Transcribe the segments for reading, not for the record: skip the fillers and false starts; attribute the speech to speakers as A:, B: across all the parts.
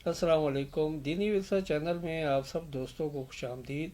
A: السلام علیکم، دینی ورثہ چینل میں آپ سب دوستوں کو خوش آمدید۔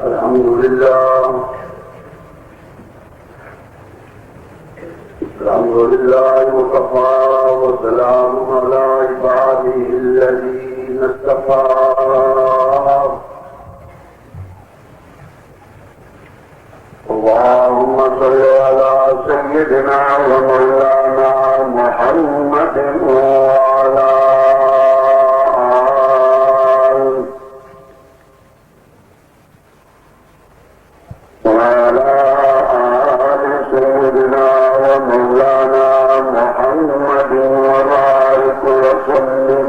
B: الحمد لله وكفى وسلام على عباده الذين اصطفى اللهم صل على سيدنا ومولانا محمد وعلى سيدنا ومولانا محمد وبارك وسلم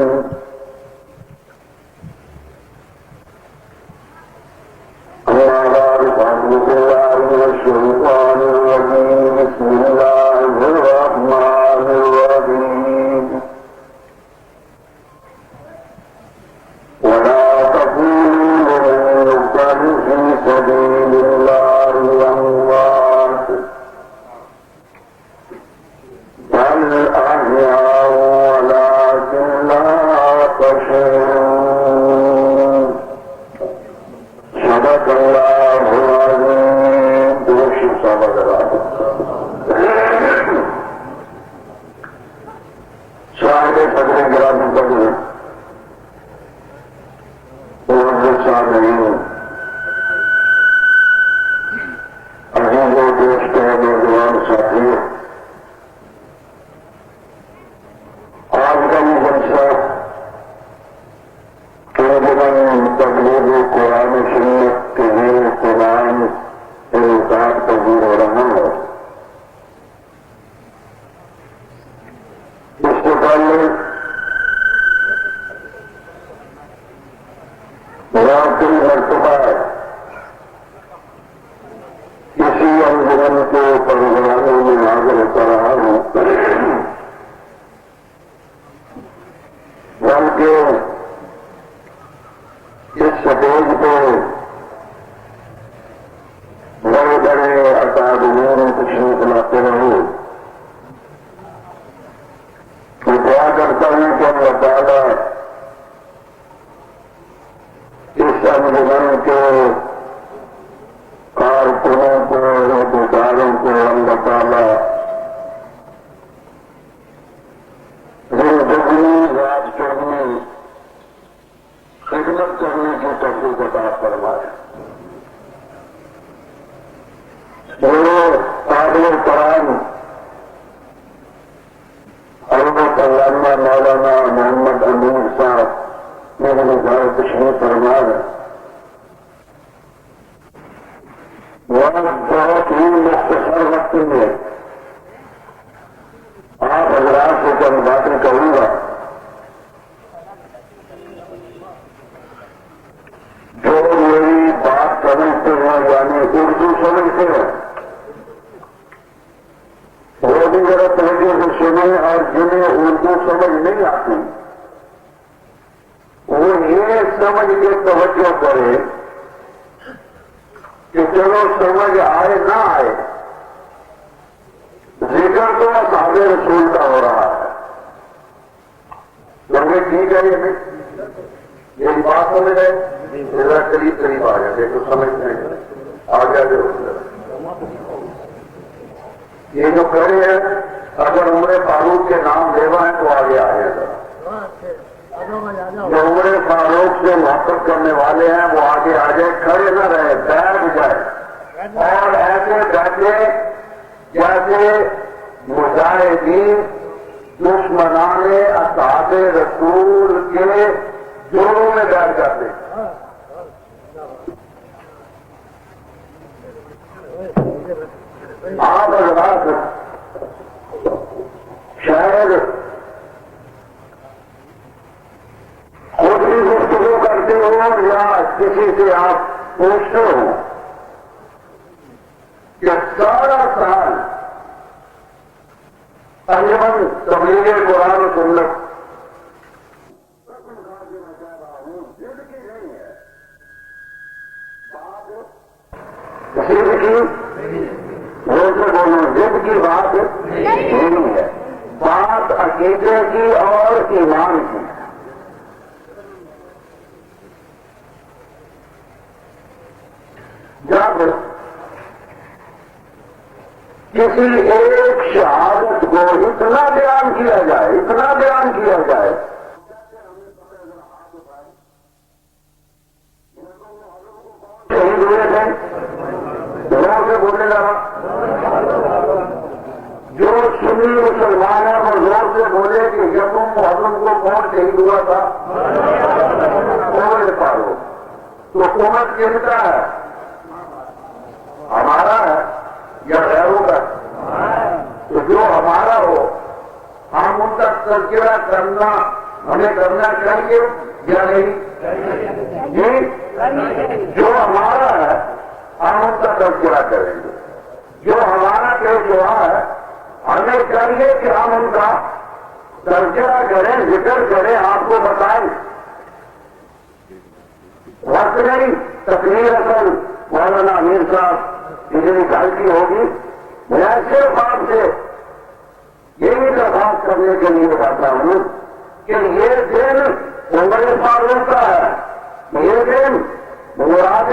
B: أما بعد فأعوذ بالله من الشيطان الرجيم بسم الله الرحمن الرحيم ولا تقولوا لمن يقتل في سبيل الله أموات بل أحياء ولكن لا تشعرون صدق الله العظيم دوشي صدق الله شاہد صدر گرامی قدر معزز سامعین عزیزوں دوستوں نوجوان ساتھیوں آج کا یہ جلسہ تبلیغ قرآن سنت کے لیے قرآن انعقاد پذیر ہو رہا ہے۔ اس سے پہلے کئی مرتبہ اسی انجمن کے پروگراموں میں حاضر ہوتا رہا ہوں، بلکہ اس سٹیج پہ بڑے بڑے اکادمیوں تشریف لاتے رہے۔ میں دعا کرتا ہوں کہ اللہ تعالیٰ اس انجمن کے کارکنوں کو عہدیداروں کو اللہ تعالیٰ زندگی راج کرنے خدمت کرنے کی توفیق عطا فرمائے۔ وہ قابل کرام حضرت علامہ مولانا محمد امین صاحب میرے گھر تشریف فرما ہے۔ وہ بہت ہی مختصر وقت میں آپ حضرات سے چند باتیں کروں گا جو میری بات سمجھتے ہیں، یعنی اردو سمجھتے ہیں، وہ بھی ذرا توجہ سے سنیں، اور جنہیں اردو سمجھ نہیں آتی وہ یہ سمجھ کے توجہ کرے کہ چلو سمجھ آئے نہ آئے، ذکر تو اصحاب رسول کا ہو رہا ہے۔ لوگے ٹھیک ہے، یہ بات سمجھ ہے، ذرا قریب قریب آ جائے تو سمجھتے ہیں، آگے آگے ہو جائے۔ یہ جو کھڑے ہیں اگر عمر فاروق کے نام لیوا ہے تو آگے آ جائے گا، جو عمر فاروق سے محبت کرنے والے ہیں وہ آگے آ جائے، کھڑے نہ رہے، بیٹھ جائے اور ایسے بیٹھے جیسے مجاہدین دشمنان اصحاب رسول کے جوڑوں میں بیٹھ جاتے ہیں. آپ حضرات شاید خود بھی گفتگو کرتے ہو یا کسی سے آپ پوچھتے ہو کہ سارا سال انجمن تبلیغ قرآن و سنت ضد کی روز میں بولوں ضد کی بات نہیں ہے، بات عقیدے کی اور ایمان کی. جب کسی ایک شہادت کو اتنا بیان کیا جائے شہید ہوئے تھے زور سے بولنے لگا، جو سنی مسلمان ہے وہ زور سے بولے کہ یقم محرم کو کون شہید ہوا تھا؟ عمر فاروق. تو حکومت کس کا ہے؟ ہمارا ہے یا غیروں کا؟ تو جو ہمارا ہو ہم ان کا تذکرہ کرنا ہمیں کرنا چاہیے یا نہیں؟ جی، جو ہمارا ہے ہم ان کا تذکرہ کریں گے. جو ہمارا پیشوا ہے ہمیں چاہیے کہ ہم ان کا تذکرہ کریں، ذکر کریں، آپ کو بتائیں. وقت نہیں تقریر اصل مولانا امیر صاحب جتنی غلطی ہوگی میں صرف آپ سے یہی درخواست کرنے کے لیے کہتا ہوں کہ یہ دن عمر فاروق کا ہے، یہ دن مراد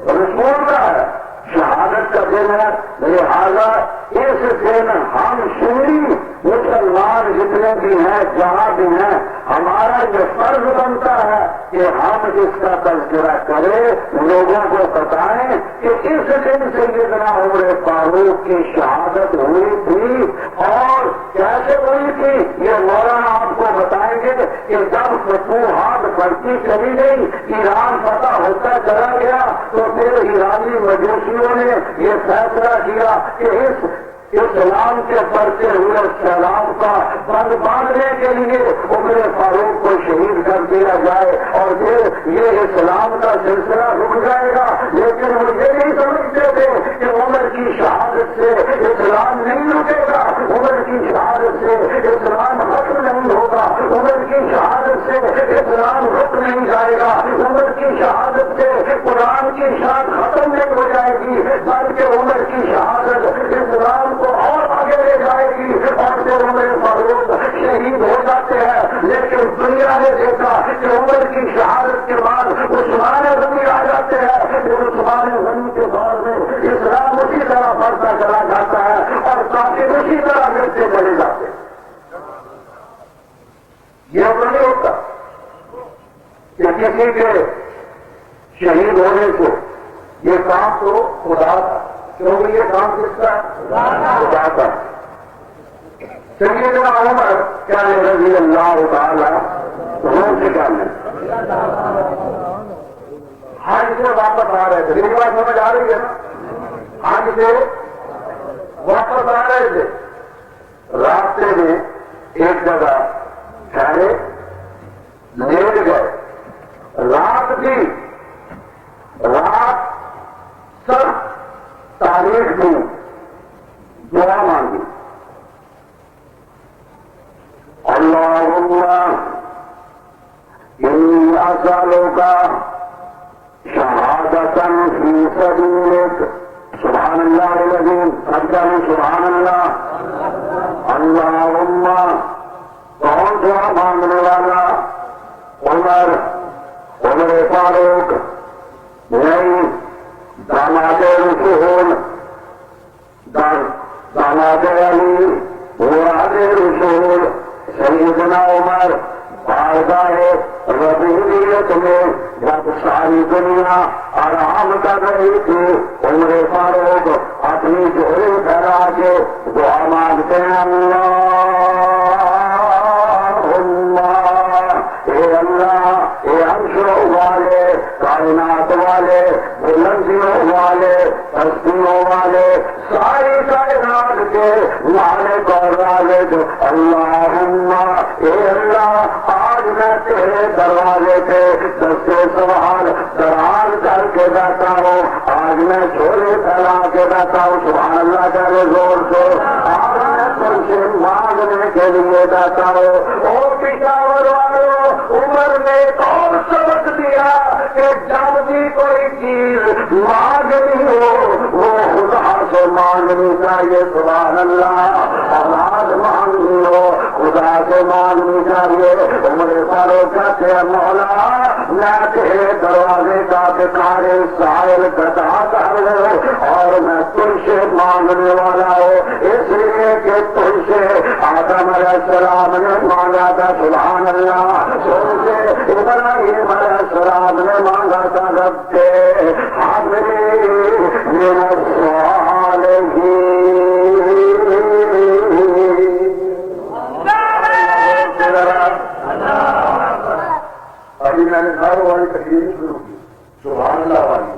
B: رسول کا ہے، شہادت کا دن ہے. لہذا اس دن ہم سنی مسلمان جتنے بھی ہیں جہاں بھی ہیں ہمارا یہ فرض بنتا ہے کہ ہم اس کا تذکرہ کریں، لوگوں کو بتائیں کہ اس دن سے سیدنا عمر فاروق کی شہادت ہوئی تھی اور کیسے ہوئی تھی یہ مولانا آپ کو بتائیں گے کہ جب فتوحات بڑھتی چلی گئی، ایران فتح ہوتا چلا گیا تو پھر ایرانی مجوسیوں نے یہ فیصلہ کیا کہ اس اسلام کے بڑھتے ہوئے سیلاب کا بند باندھنے کے لیے عمر فاروق کو شہید کر دیا جائے اور پھر یہ اسلام کا سلسلہ رک جائے گا. لیکن وہ یہ نہیں سمجھتے تھے کہ عمر کی شہادت سے اسلام نہیں رکے گا، عمر کی شہادت سے اسلام ختم نہیں ہوگا، عمر کی شہادت سے اسلام رک نہیں جائے گا، عمر کی شہادت سے قرآن کی شان ختم نہیں ہو جائے گی، بلکہ عمر کی شہادت اسلام کو اور آگے لے جائے گی اور پھر عمر فاروق شہید ہو جاتے ہیں. لیکن دنیا نے دیکھا کہ عمر کی شہادت کے بعد عثمان غنی آ جاتے ہیں، پھر عثمان غنی کے دور میں اسلام اسی طرح بڑھتا چلا جاتا ہے اور کافر اسی طرح ملتے چلے جاتے ہیں. یہ تو نہیں ہوتا کہ کسی کے شہید ہونے سے یہ کام تو خدا تھا، کیونکہ یہ کام کس کا؟ خدا کا. سیدنا عمر کیا رضی اللہ تعالی روم سے کیا لیں حج سے واپس آ رہے تھے، میری بات سمجھ آ رہی ہے نا؟ حج سے واپس آ رہے تھے، راستے میں ایک جگہ ٹھہرے، لیٹ گئے. رات تھی، رات سب تاریخ میں دعا مانگی، اللہم انی اسألک شہادتا فی سبیلک. سبحان اللہ العظیم، سبحان اللہ. اللہم کون دعا مانگنے والا؟ عمر فاروق نہیں، داماد رسول، داماد علی، مراد رسول سیدنا عمر بارگاہ ربوبیت میں جب ساری دنیا آرام کر رہی تھی، عمر فاروق اپنی جوڑی پھیلا کے دعا مانگتے ہیں، اے اللہ، اے عرشوں والے، کائنات والے، بلندیوں والے، ہستیوں والے، ساری کائنات کے مالک اور رازق، اللہم، اے اللہ، آج میں تیرے دروازے پہ دستے سوال دراز کر کے بیٹھا ہوں، آج میں جھولے پھیلا کے بیٹھا ہوں، سبحان اللہ کرے زور سے، آج میں تم سے مانگنے کے لیے بیٹھا ہوں۔ او پشاور والوں، عمر نے ایک اور سبق دیا کہ جب بھی کوئی چیز مانگنی ہو وہ خدا سے مانگنی چاہیے، سبحان اللہ، اولاد مانگنی ہو خدا سے مانگنی چاہیے۔ عمر فاروق کہتے ہیں، مولا میں تیرے دروازے کا بھکاری سائل گدا کر لے اور میں تم سے مانگنے والا ہوں، اس لیے کہ تم سے آدم علیہ السلام نے مانگا تھا، سبحان اللہ، تم سے ابراہیم علیہ السلام نے مانگا تھا، رب کے حاضری من الصالحین۔ ابھی میں نے گھر والی تقریر شروع کی، سبحان اللہ والی،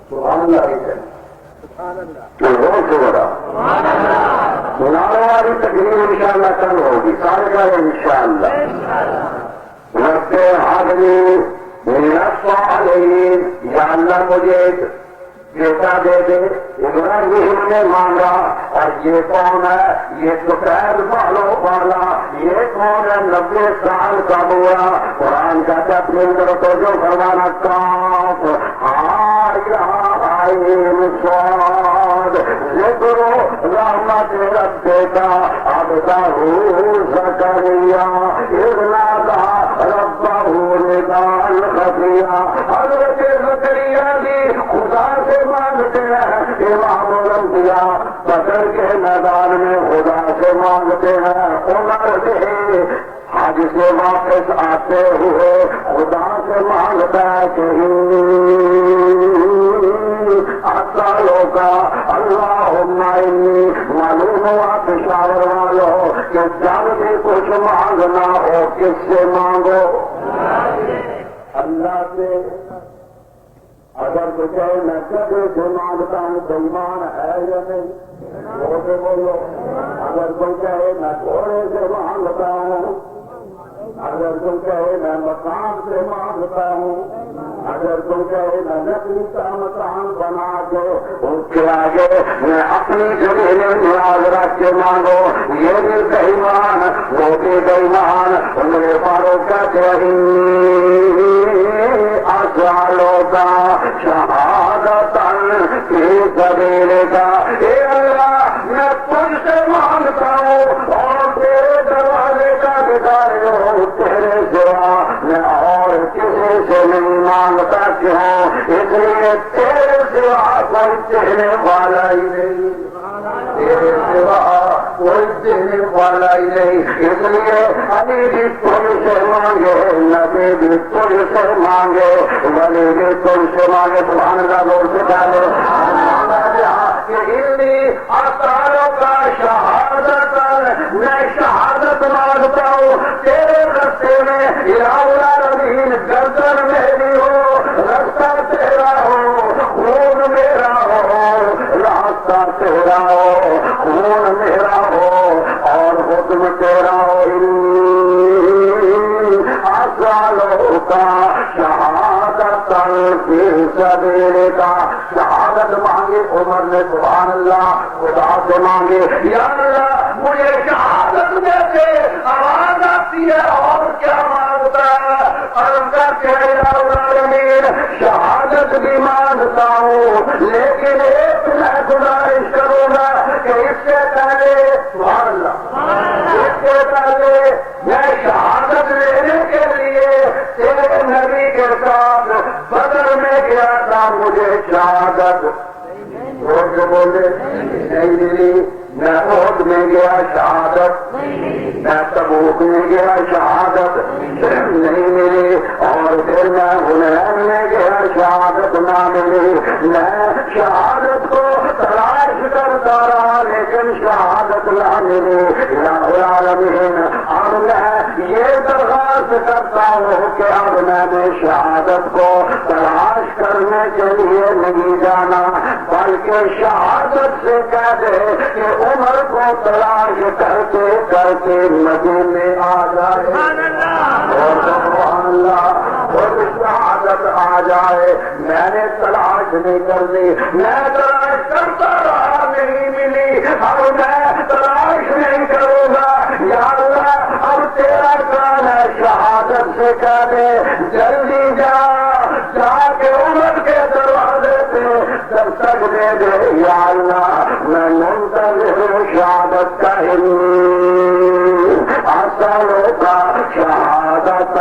B: سبحان اللہ کی ہے روز سے بڑا سنانے والی تقریر انشاءاللہ کل ہوگی، سارے کا انشاءاللہ۔ ربتے حاضری من الصالحین، یا اللہ مجھے بیٹا دے دے، ابراہیم نے مانگا، اور یہ کون ہے؟ یہ سفید بالوں والا، یہ کون ہے؟ 90 سال کا بوڑھا۔ قرآن کا اپنے اندر تو جو فرمانا کاف صاد ذکر رحمت ربکا عبدہ زکریا اذ نادى ربہ نداء خفیا۔ حضرت زکریا جی خدا سے مانگتے ہیں، امام الانبیاء بدر کے میدان میں خدا سے مانگتے ہیں، عمر سے حج سے واپس آتے ہوئے خدا سے مانگتا ہے کہ سالوں کا اللہم انی، معلوم ہوا پشاور والوں کہ جب بھی کچھ مانگنا ہو کس سے مانگو؟ اللہ سے۔ اگر تو کہے میں گدے سے مانگتا ہوں تو ایمان ہے یا نہیں؟ بولو۔ اگر تم کہے میں گھوڑے سے مانگتا ہوں، اگر تم کہے میں مکان سے مانگتا ہوں، اگر تم کہے میں لکڑی کا مکان بنا کے اس کے آگے میں اپنی زمین نیاز رکھ کے مانگو، یہ بھی بےایمان، وہ بھی بےایمان۔ عمر فاروق کہتے ہیں اسالوں کا شہادت فی سبیلک، اے اللہ میں تجھ سے مانگتا ہوں اور تیرے دروازے کا بھکاری ہوں، تیرے سوا میں اور کسی سے نہیں مانگتا کیوں؟ اس لیے تیرے سوا کوئی دینے والا ہی نہیں، تیرے سوا کوئی دینے والا ہی نہیں، اس لیے ابھی بھی تم سے مانگے، نبی بھی تم سے مانگے، ولی بھی تم سے مانگے، سبحان اللہ زور سے ڈالے۔ اسالوں کا شہادت، میں شہادت مانگتا ہوں تیرے رستے میں، یا العالمین گردن میری ہو، رستہ تیرا ہو، خون میرا ہو، راستہ تیرا ہو، خون میرا ہو اور حکم تیرا ہو۔ اسالوں کا شہادت فی سبیلک، شہادت مانگی عمر نے، سبحان اللہ، خدا سے مانگے، یا اللہ مجھے شہادت دے دے۔ آواز آتی ہے اور کیا مانگتا ہے؟ عرض کرتے ہیں یا العالمین شہادت بھی مانگتا ہوں، لیکن ایک میں گزارش کروں گا کہ اس سے پہلے، سبحان اللہ، اس سے پہلے میں شہادت لینے کے لیے تیرے نبی کے ساتھ بدر میں گیا تھا، مجھے شہادت بولے نہیں ملی، میں عہد میں گیا شہادت، میں تبوک میں گیا شہادت نہیں ملی، اور پھر میں حنین میں گیا شہادت نہ ملی۔ میں شہادت کو تلاش کرتا رہا لیکن شہادت نہ ملی۔ الہ العالمین، اب میں یہ درخواست کرتا ہوں کہ اب میں نے شہادت کو تلاش کرنے کے لیے نہیں جانا، بلکہ شہادت سے کہہ دے کہ عمر کو تلاش کرتے کرتے مدینے آ جائے اور سبحان اللہ اور شہادت آ جائے۔ میں نے تلاش نہیں کرنی، میں تلاش کرتا رہا نہیں ملی، اب میں تلاش نہیں کروں گا۔ یا اللہ اب تیرا کام ہے، شہادت سے کہہ دے جلدی جا کے عمر کے دروازے پہ جب تک دے دے۔ یا اللہ میں منتظر ہوں شہادت کا اصلوں کا شہادت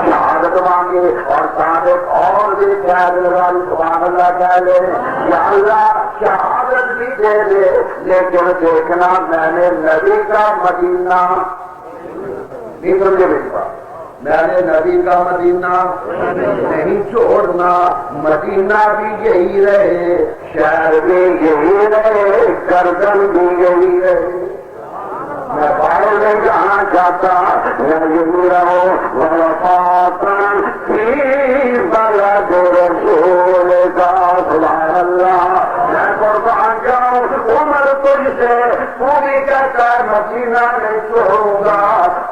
B: شہادت مانگے اور صادق اور بھی قید لگا سبحان اللہ کہہ لے۔ یا اللہ شہادت بھی دے دے لیکن دیکھنا میں نے نبی کا مدینہ نہیں سمجھے بھیجا، میں نے نبی کا مدینہ نہیں چھوڑنا، مدینہ بھی یہی رہے، شہر بھی یہی رہے، گردن بھی یہی رہے، میں باہر نہیں جانا چاہتا، میں یہی رہوں وفاتن فی بلد رسول کا سبحان اللہ۔ میں قربان جاؤں عمر تجھ سے، تو بھی کہتا ہے مدینہ نہیں چھوڑوں گا،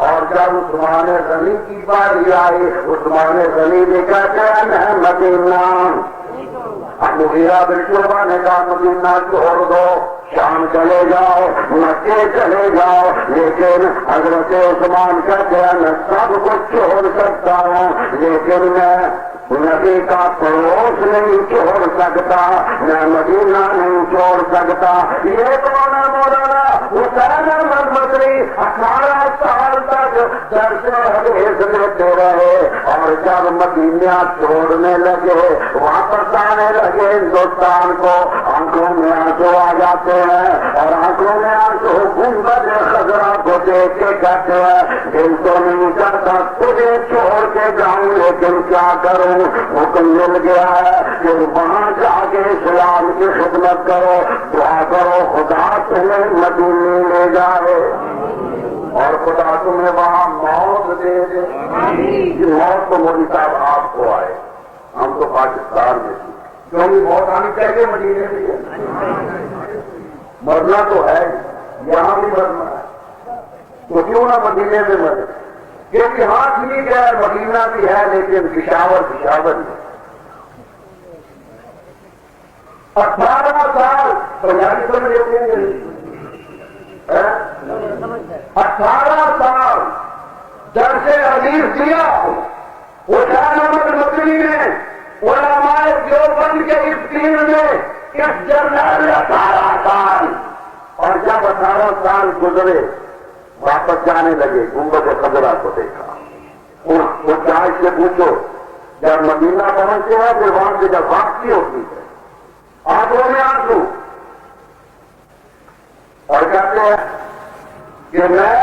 B: اور جب عثمان غنی کی باری آئی عثمان غنی بھی کہتے ہیں میں مدینہ، مغیرہ بن شعبہ نے کہا مدینہ چھوڑ دو، شام چلے جاؤ، مکے چلے جاؤ، لیکن حضرت عثمان کہتے ہیں میں سب کچھ چھوڑ سکتا ہوں لیکن میں نبی کا پڑوس نہیں چھوڑ سکتا، میں مدینہ نہیں چھوڑ سکتا۔ یہ کون ہے مولانا حسین احمد مدنی، 18 سال تک درس حدیث لیتے رہے، اور جب مدینہ چھوڑنے لگے واپس آنے لگے ہندوستان کو، آنکھوں میں آنسو آ جاتے ہیں، اور آنکھوں میں آنسو گنبد خضرا کو دیکھ کے کہتے ہیں دل تو نہیں کرتا تجھے چھوڑ کے جاؤں لیکن کیا کروں، حکم مل گیا ہے کہ وہاں جا کے اسلام کی خدمت کرو، دعا کرو خدا تمہیں مدینے لے جائے اور خدا تمہیں وہاں موت دے دے۔ موت تو مودی صاحب آپ کو آئے، ہم تو پاکستان میں تھے، کیونکہ موت آنی چاہیے مدینے میں، مرنا تو ہے یہاں بھی مرنا ہے، تو کیوں نہ مدینے میں مرے، کیونکہ ہاں ٹھیک ہے مدینہ بھی ہے لیکن پشاور نہیں۔ 18 سال پنجابی سمجھ لیتے ہیں، 18 سال درس حدیث دیا حسین احمد مدنی نے علماء دیوبند کے اس دین میں اس جرنل 18 سال، اور جب 18 سال گزرے واپس جانے لگے گنبد خضرا کو دیکھا، وہ چاہے سے پوچھو جب مدینہ پہنچتے ہیں پھر وہاں سے جب واپسی ہوتی ہے آنکھوں میں آنسو، اور کہتے ہیں کہ میں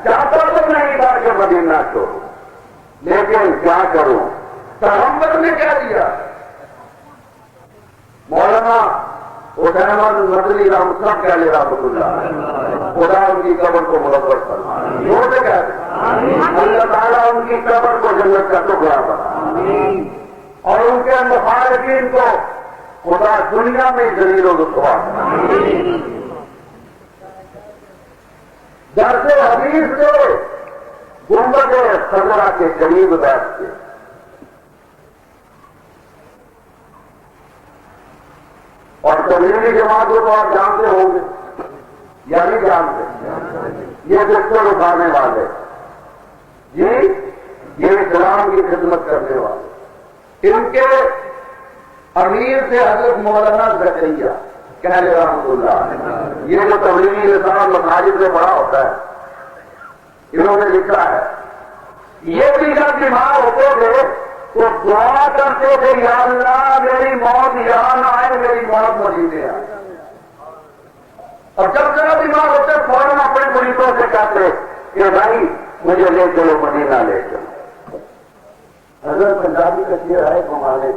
B: چاہتا تو نہیں تھا کہ مدینہ چھوڑوں لیکن کیا کروں، پیغمبر نے کہہ دیا۔ مولانا حسین احمد مدنی رحمۃ اللہ کہہ لے رحمۃ اللہ، خدا ان کی قبر کو منور فرمائے، جو سے کہتے اللہ تعالیٰ ان کی قبر کو جنت کا ٹکڑا بنا، اور ان کے مخالفین کو خدا دنیا میں ذلیل و رسوا بنا۔ درس حدیث سے گنبد خضرا کے قریب بیٹھ کے اور تبلیغی جماعتوں کو آپ جانتے ہوں گے یا نہیں جانتے، یہ بستر اٹھانے والے جی، یہ اسلام کی خدمت کرنے والے، ان کے امیر سے حضرت مولانا زکریا کہہ رحمۃ اللہ، یہ جو تبلیغی نظام مساجد میں بڑا ہوتا ہے انہوں نے لکھا ہے، یہ بھی جب بیمار ہوتے تھے وہ دعا کرتے تھے یا اللہ میری موت یہاں نہ آئے، میری موت مدینے آئے. اور جب ذرا بیمار ہوتے فوراً اپنے مریضوں سے کہتے کہ بھائی مجھے لے چلو مدینہ لے چلو. حضرت پنجابی کا شعر ہے ہمارے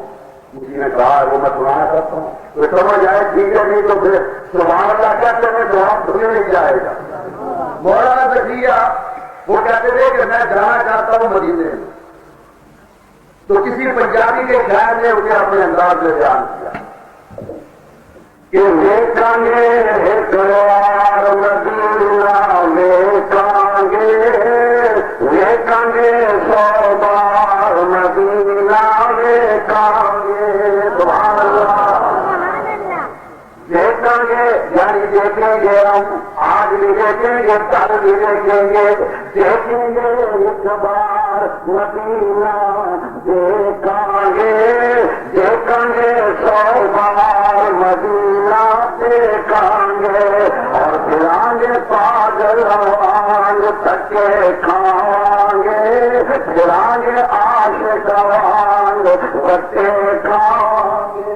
B: کسی نے کہا وہ میں سنانا کرتا ہوں تو سمجھ آئے ٹھیک ہے، نہیں تو پھر سبحان اللہ کہتے ہیں تو ہم تمہیں نہیں جائے گا. مولانا زکریا وہ کہتے تھے کہ میں جانا چاہتا ہوں مدینے میں، تو کسی پنجابی کے شاعر نے اسے اپنے انداز میں بیان کیا کہ دیکھیں گے اقرار مدینہ دیکھیں گے سو بار مدینہ دیکھیں گے. سبحان اللہ. دیکھیں گے یعنی دیکھیں گے ہم آج بھی دیکھیں گے کل بھی دیکھیں گے. دیکھیں گے ایک بار مدینہ دیکھیں گے سو بار مدینہ دیکھیں گے. اور پھریں گے پاگل آنگ تھکے کھائیں گے، پھریں گے عاشق آنگ بچے کھائیں گے.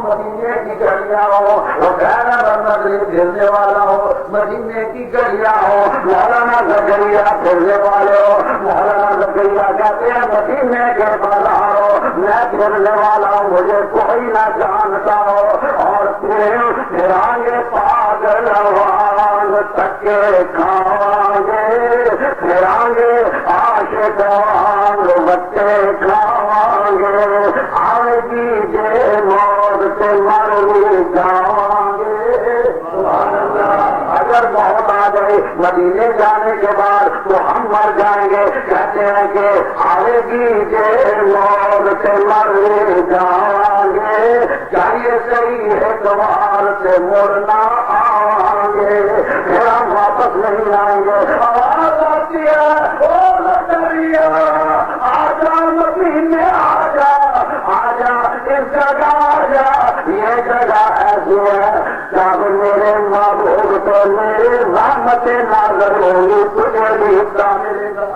B: مدینے کی گلیاں ہو وہ گہرا رمضان پھرنے والا ہو، مدینے کی گلیاں ہو مولانا زکریا پھرنے والے ہو. مولانا زکریا کہتے ہیں مدینے کے بازار ہو میں پھرنے والا ہوں، مجھے کوئی نہ جانتا ہو. اور پھر آگے پاگل وانگ تکے کھائیں گے، پھر آگے عاشق وانگ بچے کھائیں گے. آئے گی جے موت سے مرنی جائیں گے. اگر موت آ گئی مدینے جانے کے بعد تو ہم مر جائیں گے. کہتے ہیں کہ آئے گی جے موت سے مرنی جائیں گے. چاہیے صحیح اعتبار سے مڑنا آئیں گے، پھر ہم واپس نہیں آئیں گے. آواز آتی ہے او زکریا آجا مدینے آجا، آجا اس جگہ آجا. یہ جگہ ایسی ہے جب میرے محبوب تو میری رحمت نازل ہوگی، تجھے بھی حصہ ملے گا،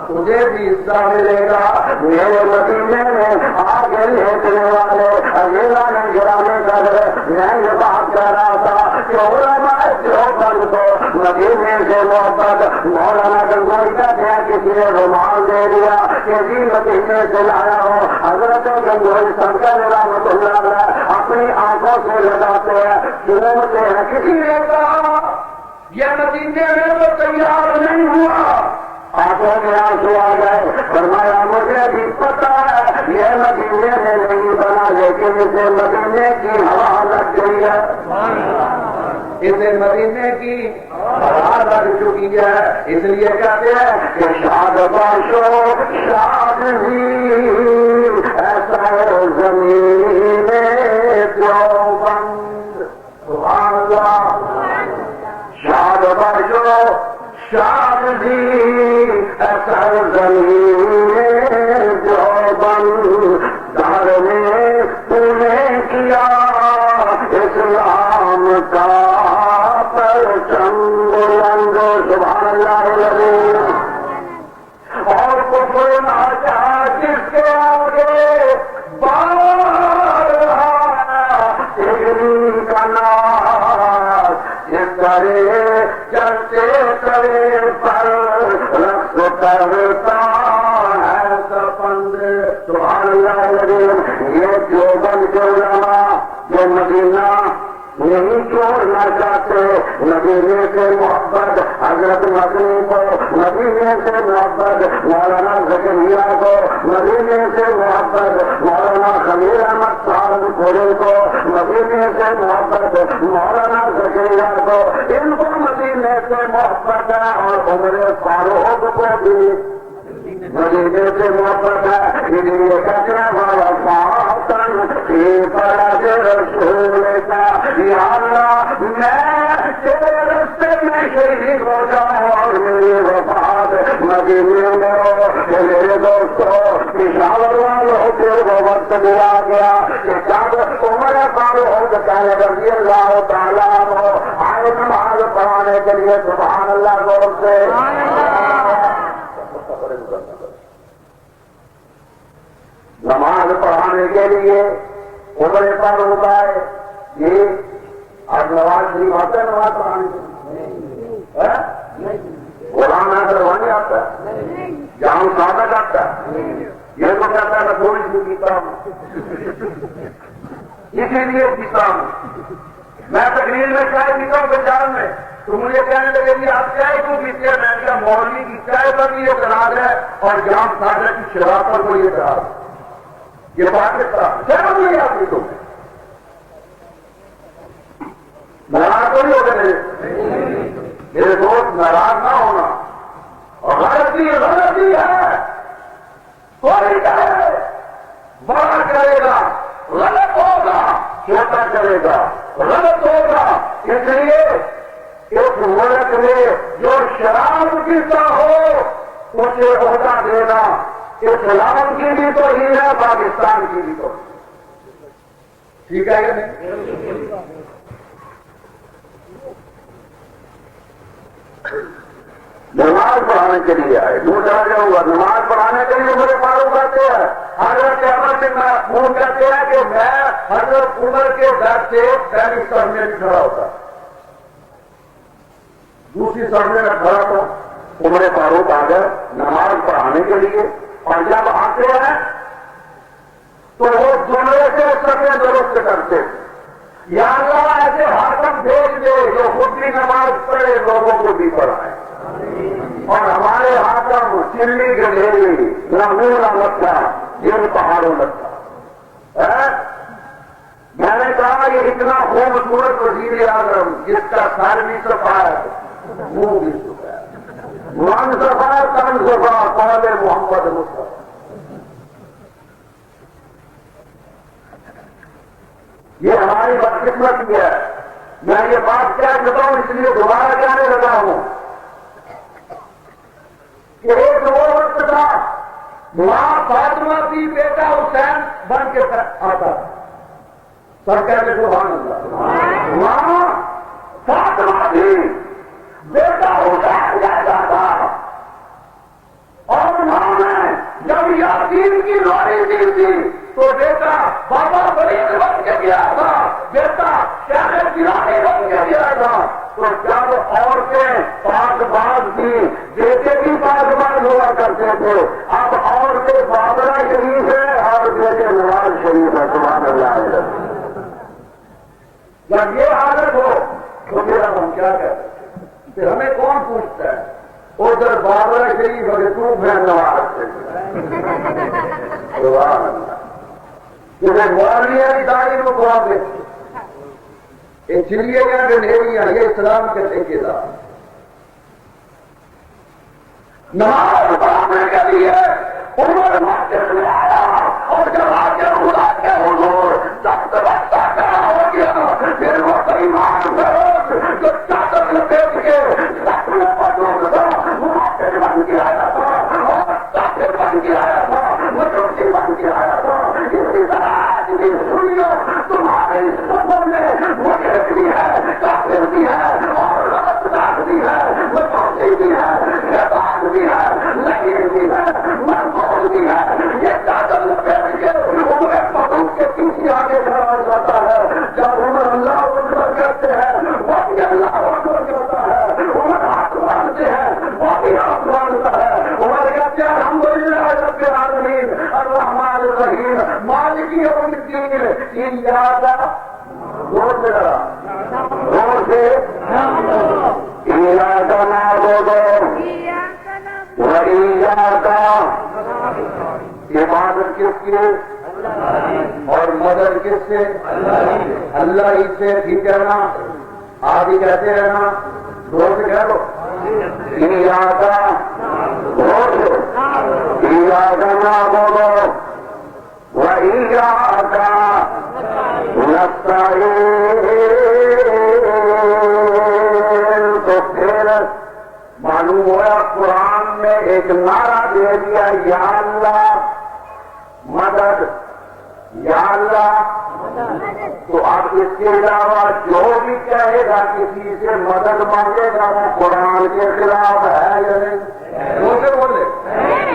B: تجھے بھی حصہ ملے گا. میرے مدینے میں آگے لیٹنے والے اگیلا نے گرانے کر میں یہ بات کہہ رہا تھا کہ علماء دیوبند کو مدینے سے محبت. مولانا گنگوئی کہتے ہیں کسی نے رومال دے دیا کہ جی مدینے سے لایا ہو. حضرت گنگوئی سرکار رحمۃ اللہ علیہ اپنی آنکھوں سے لگاتے ہیں سنتے ہیں. کسی نے کہا یہ مدینے میں تو تیار نہیں ہوا، آنکھوں میں آنسو آ گئے. فرمایا مجھے بھی پتا ہے یہ مدینے میں نہیں بنا، لیکن اسے مدینے کی ہوا لگ گئی ہے، اسے مدینے کی ہوا لگ چکی ہے. اس لیے کہتے ہیں کہ شاد باشو شاد ہی ایسا زمین دیوبند. سبحان اللہ. شاد باشو شاد بھی اثر زمین دیوبند، دار نے تمہیں کیا اسلام کا پرچم بلند. سبحان اللہ العظیم. اور کفر ناچا جس کے آگے بار ڈگری کا نام جس کرے چلتے کرے پر رقص کرتا ہے سپند. سبحان اللہ العظیم. یہ دیوبند کے علماء جو مدینہ نہیں چھوڑنا چاہتے، مدینے سے محبت حضرت مدنی کو، مدینے سے محبت مولانا زکریا کو، مدینے سے محبت مولانا خلیل احمد صاحب پورے کو، مدینے سے محبت مولانا زکریا کو، ان کو مدینے سے محبت ہے. اور عمر فاروق کو بھی مدینے سے محبت ہے. اس لیے کہنا والا پاپن فرض رسول کا یا اللہ میں تیرے رستے میں شہید ہو جاؤں اور میری وفات مدینے میں ہو. میرے دوستوں پشاور والوں کے وہ وقت دیا گیا کہ جب عمر فاروق کہنے رضی اللہ تعالیٰ عنہ آئے نماز پڑھانے کے لیے لیے. سبحان اللہ غور سے. نماز پڑھانے کے لیے عمر فاروق آئے. یہ آج نواز شریف آتا ہے نماز پڑھانے کے لیے؟ قرآن کروانے آتا ہے؟ جہاں صادق آتا ہے؟ یہ تو کہتا ہے میں تھوڑی سی پیتا ہوں اسی لیے پیتا ہوں. میں تقریر میں چائے پیتا ہوں پنجاب میں تو مجھے کہنے لگے کہ آپ چائے کیوں پیتے ہیں؟ میں نے کہا مولوی کی چائے پر بھی یہ اعتراض ہے اور جام صادق کی شراب پر کوئی اعتراض ہے. یہ پاکستان شرم نہیں آتی تمہیں؟ ناراض کوئی ہو گئے میرے دوست، ناراض نہ ہونا. اور غلطی ہے کوئی کرے بڑا کرے گا غلط ہوگا، چھوٹا کرے گا غلط ہوگا. اس لیے اس ملک میں جو شراب پیتا ہو اسے عہدہ دینا اسلام کی بھی تو ہی ہے، پاکستان کی بھی تو. ٹھیک ہے یا نہیں؟ نماز پڑھانے کے لیے آئے. دور چلا جاؤں گا. نماز پڑھانے کے لیے عمر فاروق آتے ہیں. حضرت عمر بن محمود کہتے ہیں کہ میں حضرت عمر کے در سے پہلی سرنے میں کھڑا ہوتا، دوسری سرنے میں کھڑا تھا. عمر فاروق آ گئے نماز پڑھانے کے لیے. اور جب آتے ہیں تو وہ جملے سے سرنے درست کرتے، یا اللہ ایسے حاکم بھیج دے جو خود بھی نماز پڑھے لوگوں کو بھی پڑھائے. اور ہمارے حاکم چلی گڈھیری نہ منہ نہ لگتا جن پہاڑوں لگتا. میں نے کہا یہ اتنا خوبصورت وزیر اعظم جس کا سر بھی صفا ہے منہ بھی صفا ہے، من صفا تن صفا قول محمد مصطفیٰ. یہ ہماری بدقسمتی ہے. میں یہ بات کیا کرتا ہوں اس لیے دوبارہ کہنے لگا ہوں کہ ایک وہ وقت تھا ماں فاطمہ کی بیٹا حسین بن کے آتا تھا. سب کہتے سبحان اللہ. ماں فاطمہ کی بیٹا حسین جاتا تھا اور ماں نے جب یاسین کی لوری دی تھی تو بیٹا بابا فرید بن کے گیا تھا، بیٹا شاہد گیلانی بن کے گیا تھا. تو جب عورتیں پاک باز تھی بیٹے بھی پاک باز ہوا کرتے تھے. اب عورتیں بابرہ شریف ہے اور بیٹے نواز شریف ہے. سبحان اللہ. جب یہ حالت ہو تو پھر اب ہم کیا کہتے ہیں؟ پھر ہمیں کون پوچھتا ہے؟ ادھر بابرہ شریف اگر تو ہے نواز شریف. سبحان اللہ. جسے مولوی کی داڑھی کو کھوا دے یہ چلیے گیا گنڈھیریاں یہ اسلام کے ٹھیکے دار. نماز پڑھانے کے لیے عمر مسجد میں آیا اور جب آ کے خدا کے حضور سخت رستہ کھڑا ہو گیا. پھر وہ ایمان جو چادر لپیٹ کے رکھنے پر مسافر بن کے آیا تھا اور مسافر بن کے آیا تھا مجھے بن کے آیا تھا. اسی طرح آج بھی سنیو تمہارے سفر میں مجھے بھی ہے کافر بھی ہے اور رفتار بھی ہے مجھے بھی ہے شیطان بھی ہے لگن بھی ہے مرمول بھی ہے. یہ چادر لپیٹ کے عمر فاروق کے پیچھے آگے کھڑا ہو جاتا ہے. جب عمر اللہ اکبر کہتے ہیں وہ بھی اللہ اکبر کرتا ہے. عمر ہاتھ باندھتے ہیں وہ بھی ہاتھ باندھتا ہے. عمر کہتے ہیں الحمدللہ رب العالمین الرحمن الرحیم مالک یوم الدین. ایاک زور سے ذرا زور سے ایاک نعبد و ایاک. عبادت کس کی اور مدد کس سے؟ اللہ ہی سے. ٹھیک ہے نا؟ آپ ہی کہتے ہیں نا؟ زور سے کہہ لو ایاک زور سے ایاک نعبد و ایاک نستعین. تو پھر معلوم ہوا قرآن میں ایک نعرہ دے دیا یا اللہ مدد یا اللہ. تو اب اس کے علاوہ جو بھی کہے گا کسی سے مدد مانگے گا وہ قرآن کے خلاف ہے یا نہیں؟ بولے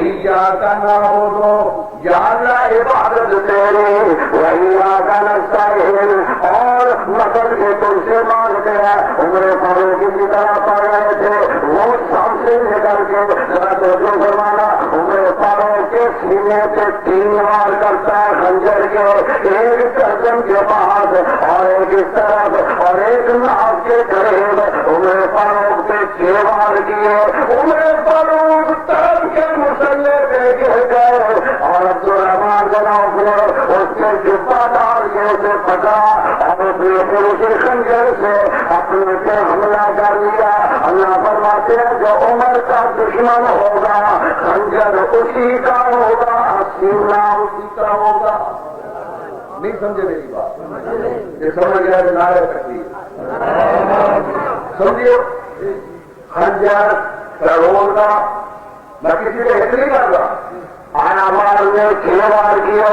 B: وإياك نعبد یا اللہ عبادت تیری وإياك نستعين اور مدد کے تم سے مانگتے ہیں. عمر فاروق کی طرح پڑھ رہے تھے وہ سب سے نکل کے ذرا توجہ فرمانا. عمر فاروق کے سینے پہ 3 وار کرتا ہے خنجر کے, ایک گردن کے بعد اور ایک اس طرف اور ایک ناک کے قریب. عمر فاروق پہ 6 وار کیے. عمر فاروق تڑپ کے مسلح پہ گر گئے اور عبدالرحمان بن عوف نے اس کے جبہ ڈال کے اسے پکڑا اور اس نے پھر اسی خنجر سے اپنے پہ حملہ کر لیا. اللہ فرماتے ہیں جو عمر کا دشمن ہوگا خنجر اسی کا ہوگا, سینہ اسی کا ہوگا. نہیں سمجھے میری بات؟ یہ سمجھ گیا کہ نعرہ تکبیر سمجھیے. خنجر کروڑ کا میں کسی کو ہٹ نہیں کر رہا. آنا مار نے 6 وار کیے,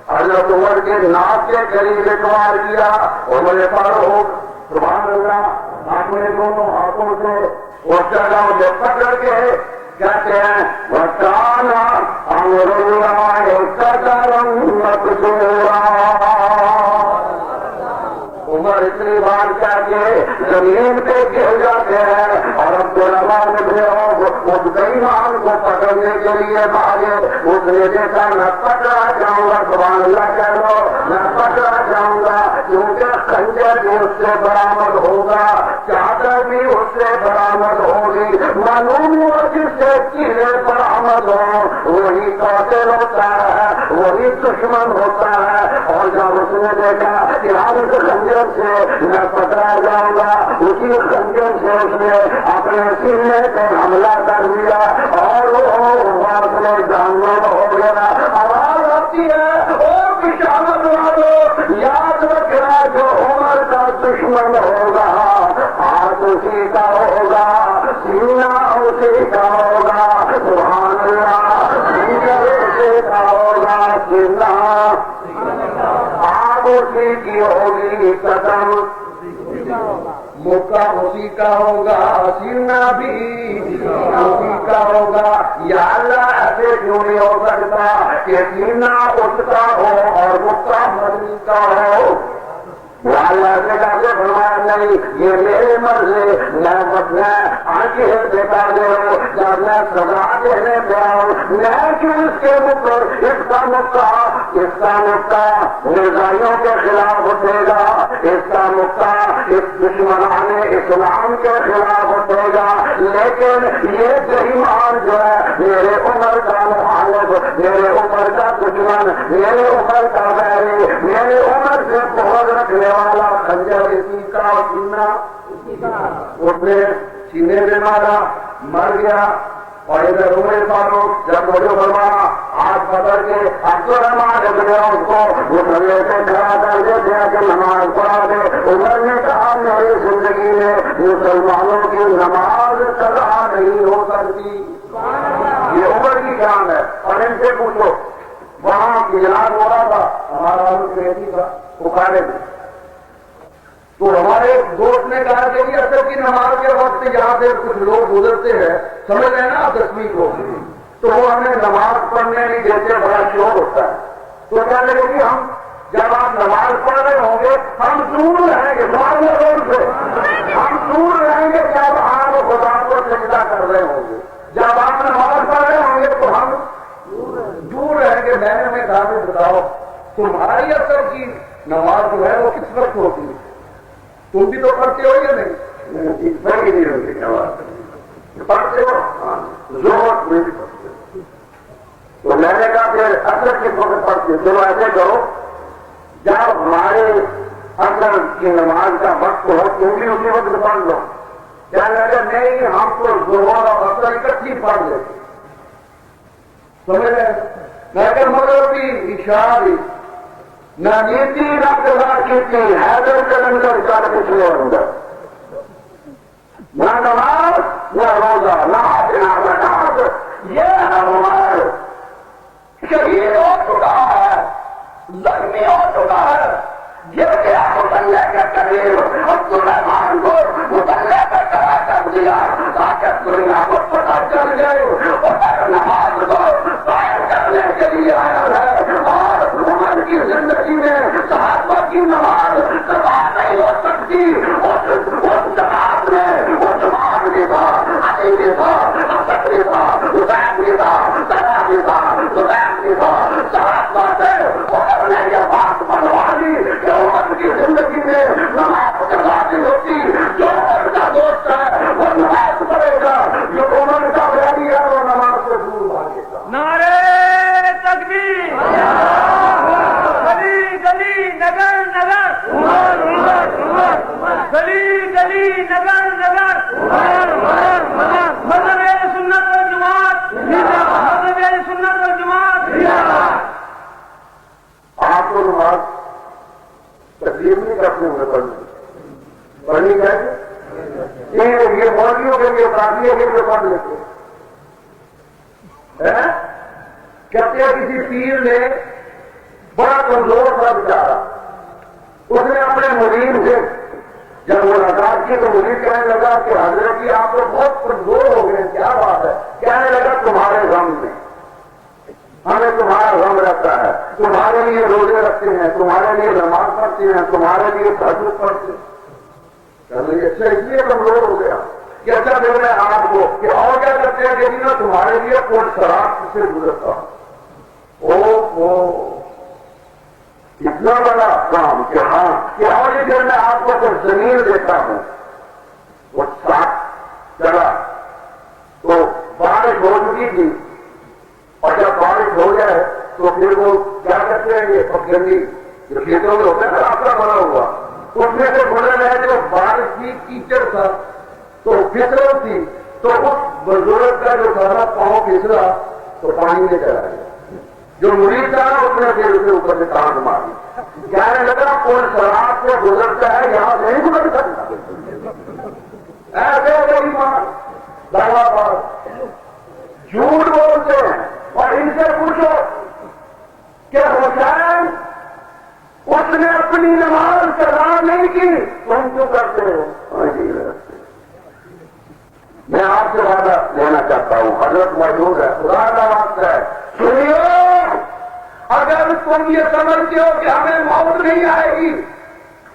B: حضرت عمر کے ناک کے قریب 1 وار کیا. عمر فاروق سبحان اللہ اپنے دونوں ہاتھوں سے اس جگہ کو پکڑ کے کہتے ہیں وَكَانَ أَمْرُ اللَّهِ قَدَرًا مَّقْدُورًا. عمر اتنی بار کہہ کے زمین پہ گر جاتے ہیں اور عبدالرحمان بن عوف اس بےایمان کو پکڑنے کے لیے بھاگے. اس نے دیکھا میں پکڑا جاؤں گا, سبحان اللہ کہہ لو, میں پکڑا جاؤں گا کیونکہ خنجر بھی اس سے برآمد ہوگا, چادر بھی اس سے برآمد ہوگی. معلوم ہوا جس سے چیزیں برآمد ہو وہی قاتل ہوتا ہے, وہی دشمن ہوتا ہے. اور جب اس نے دیکھا کہ ہم اس خنجر سے میں پکڑا جاؤں گا, اسی خنجر سے اس نے اپنے سینے پہ حملہ کر دیا اور وہ اپنے جانور ہو گیا. آواز آتی ہے اور پشاور والوں یاد رکھنا جو عمر کا دشمن ہوگا ہاتھ اسی کا ہوگا, سینہ اسی کا ہوگا. سبحان اللہ. سینہ اسی کا ہوگا, سینہ آگ اسی کی ہوگی, قدم موقع اسی کا ہوگا, سینہ بھی اسی کا ہوگا. یا اللہ ایسے کیوں نہیں ہو سکتا کہ سینہ اس کا ہو اور موقع مدنی کا ہو. اللہ نے کہا کہ فرمایا نہیں یہ میرے مرضی, میں آنکھیں دیکھا دے جب میں سزا دینے پہ آؤں میں کیوں اس کے اوپر اس کا مکہ نظامیوں کے خلاف اٹھے گا, اس کا مکہ اس دشمنان اسلام کے خلاف اٹھے گا. لیکن یہ بےایمان جو ہے میرے عمر کا مخالف, میرے عمر کا دشمن, میرے عمر کا بیری, میرے عمر سے بہت رکھنے والا خنجر اسی کا سینہ اس نے سینے میں مارا, مر گیا. اور ادھر عمر فاروق جب مجھے فرمایا ہاتھ پکڑ کے عبدالرحمان بن عوف کو مسلے سے کھڑا کر دیتے ہیں کہ نماز پڑھا دے. عمر نے کہا میری زندگی میں مسلمانوں کی نماز قضا نہیں ہو سکتی. یہ عمر کی جان ہے. اور ان سے پوچھو وہاں اجلاس ہو رہا تھا, ہمارا رہتی تھا پکارے تھے, تو ہمارے دوست نے کہا کہ یہ اثر کی نماز کے وقت یہاں سے کچھ لوگ گزرتے ہیں, سمجھ رہے ہیں نا 10ویں کو, تو وہ ہمیں نماز پڑھنے نہیں دیتے, بڑا شور ہوتا ہے. تو کہنے لگے کہ ہم جب آپ نماز پڑھ رہے ہوں گے ہم دور رہیں گے, ہم دور رہیں گے جب آپ خدا کو سجدہ کر رہے ہوں گے. جب آپ نماز پڑھ رہے ہوں گے تو ہم دور رہیں گے. میں نے ہمیں کہا کہ بتاؤ تمہاری اثر کی نماز جو ہے وہ کس وقت ہوتی ہے؟ تم بھی تو پڑھتے ہو یا نہیں؟ نہیں ہوتی نماز پڑھتے ہو, ضرورت نہیں پڑھتے. تو میں نے کہا پھر اثر کس وقت پڑھتے؟ چلو ایسے کرو جب ہمارے اثر کی نماز کا وقت ہو تم بھی اسی وقت پڑھ لو. کیا لگا نہیں ہم تو ظہر اور اثر اکٹھی پڑھ لیتے, سمجھ رہے. میں کہ مگر بھی عشاء بھی نہ نیتی نہ قضا کیتی حیدر کلندر کر پچھلے اندر, نہ نماز نہ روزہ نہ زکات. یہ عمر شہید ہو چکا ہے, زخمی ہو چکا ہے. گر گیا مسلح کے قریب, عبدالرحمان کو مسلح پہ کھڑا کر دیا تاکہ دنیا کو پتہ چل گئے. اور نماز لیے آیا ہے، اور عمر کی زندگی میں صحابہ کی نماز قضا نہیں ہو سکتی۔ اس جماعت میں عثمان بھی تھا، علی بھی تھا، حسن بھی تھا، حسین بھی تھا، طلحہ بھی تھا، زبیر بھی تھا، صحابہ سے عمر نے یہ بات بنوا لی کہ عمر کی زندگی میں نماز قضا نہیں ہوتی، جو عمر کا دوست ہے وہ نماز پڑھے گا، جو عمر کا ویری ہے وہ نماز سے دور بھاگے گا۔
C: نعرے تکبیر، گلی گلی نگر نگر، گلی گلی نگر نگر، مذہب اہل سنت والجماعت، مذہب اہل سنت والجماعت۔
B: آپ کو نماز تکلیف نہیں کرتے ہوئے پڑھنی چاہیے، یہ مولویوں کے لیے کافی ہے کہ پڑھ لیتے ہیں۔ کہتے ہیں کسی پیر نے بڑا کمزور تھا بیچارہ، اس نے اپنے مرید سے جب ملاقات کی تو مرید کہنے لگا کہ حضرت جی آپ تو بہت کمزور ہو گئے، کیا بات ہے؟ کہنے لگا تمہارے غم میں ہمیں تمہارا غم رہتا ہے، تمہارے لیے روزے رکھتے ہیں، تمہارے لیے نماز پڑھتے ہیں، تمہارے لیے تہجد پڑھتے ہیں۔ اچھا اس لیے کمزور ہو گیا کہ اچھا دے رہے ہیں آپ کو کہ اور کیا کرتے ہیں کہ نا تمہارے لیے کوئی شراب سے گزرتا۔ اتنا بڑا کام کہ ہاں کہ اور یہ میں آپ کو کچھ زمین دیتا ہوں، وہ ساتھ چلا تو بارش ہو چکی تھی، اور جب بارش ہو جائے تو پھر وہ کیا کرتے ہیں یہ پگڈنڈی جو کھیتوں میں ہوتا ہے نا آپ کا بنا ہوا، اس میں سے گزر رہے جو بارش کی کیچڑ تھا تو پھسل تھی، تو اس بزرگ کا جو سارا پاؤں پھسلا تو پانی میں چلا گیا، جو مرید تھا اس نے پھر اسے اوپر سے ٹانگ ماری، کہنے لگا کون شراب سے گزرتا ہے یہاں سے نہیں گزر سکتا۔ ایسے کوئی مان دعویٰ بات جھوٹ بولتے ہیں، اور ان سے پوچھو کہ حسین اس نے اپنی نماز قضا نہیں کی، تم کیوں کرتے ہو؟ میں آپ سے وعدہ لینا چاہتا ہوں، حضرت موجود ہے، خدا کا واسطہ ہے، سنیے، اگر تم یہ سمجھتے ہو کہ ہمیں موت نہیں آئے گی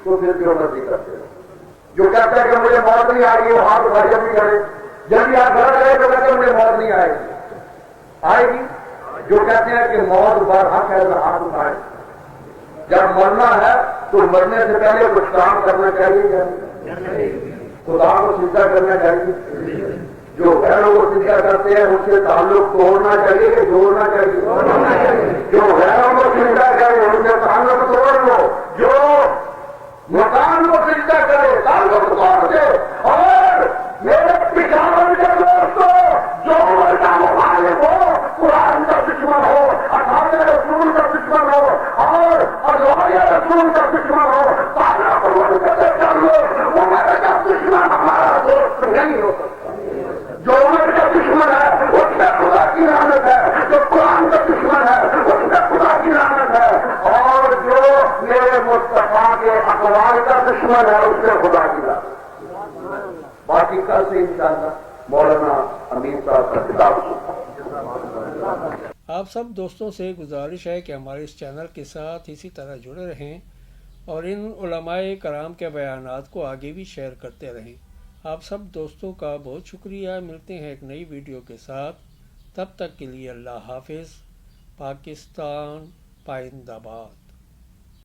B: تو پھر کیوں نہیں کرتے ہو؟ جو کہتا ہے کہ مجھے موت نہیں آئے گی وہ ہاتھ اٹھائے جب بھی کرے، جب بھی آپ گھر گئے تو کہتے ہیں مجھے موت نہیں آئے گی، آئے گی۔ جو کہتے ہیں کہ موت بار حق ہے اگر ہاتھ اٹھائے، جب مرنا ہے تو مرنے سے پہلے کچھ کام کرنا چاہیے، خدا کو سجدہ کرنا چاہیے، جو غیروں کو سجدہ کرتے ہیں اس سے تعلق توڑنا چاہیے کہ جوڑنا چاہیے، جو غیروں کو سجدہ کرے ان سے تعلق توڑ لو، جو مکان کو سجدہ کرے تعلق توڑ دے۔ اور میرے پشاور کے دوستوں، جو عمر کا مخالف ہو، قرآن کا دشمن ہو، اصحاب رسول کا دشمن ہو، اور ازواج رسول کا دشمن ہو، تعلق منقطع کر لو، عمر کا دشمن ہمارا دوست نہیں ہو سکتا۔ جو عمر کا دشمن ہے اس میں خدا کی لعنت ہے، جو قرآن کا دشمن ہے اس میں خدا کی لعنت ہے، اور جو میرے مصطفیٰ کے اقوال کا دشمن ہے اس میں خدا کی لعنت۔ باقی کل سے انشاءاللہ مولانا امین صاحب کا کتاب سنیں۔
A: آپ سب دوستوں سے گزارش ہے کہ ہمارے اس چینل کے ساتھ اسی طرح جڑے رہیں اور ان علماء کرام کے بیانات کو آگے بھی شیئر کرتے رہیں۔ آپ سب دوستوں کا بہت شکریہ، ملتے ہیں ایک نئی ویڈیو کے ساتھ، تب تک کے لیے اللہ حافظ۔ پاکستان پائندہ باد۔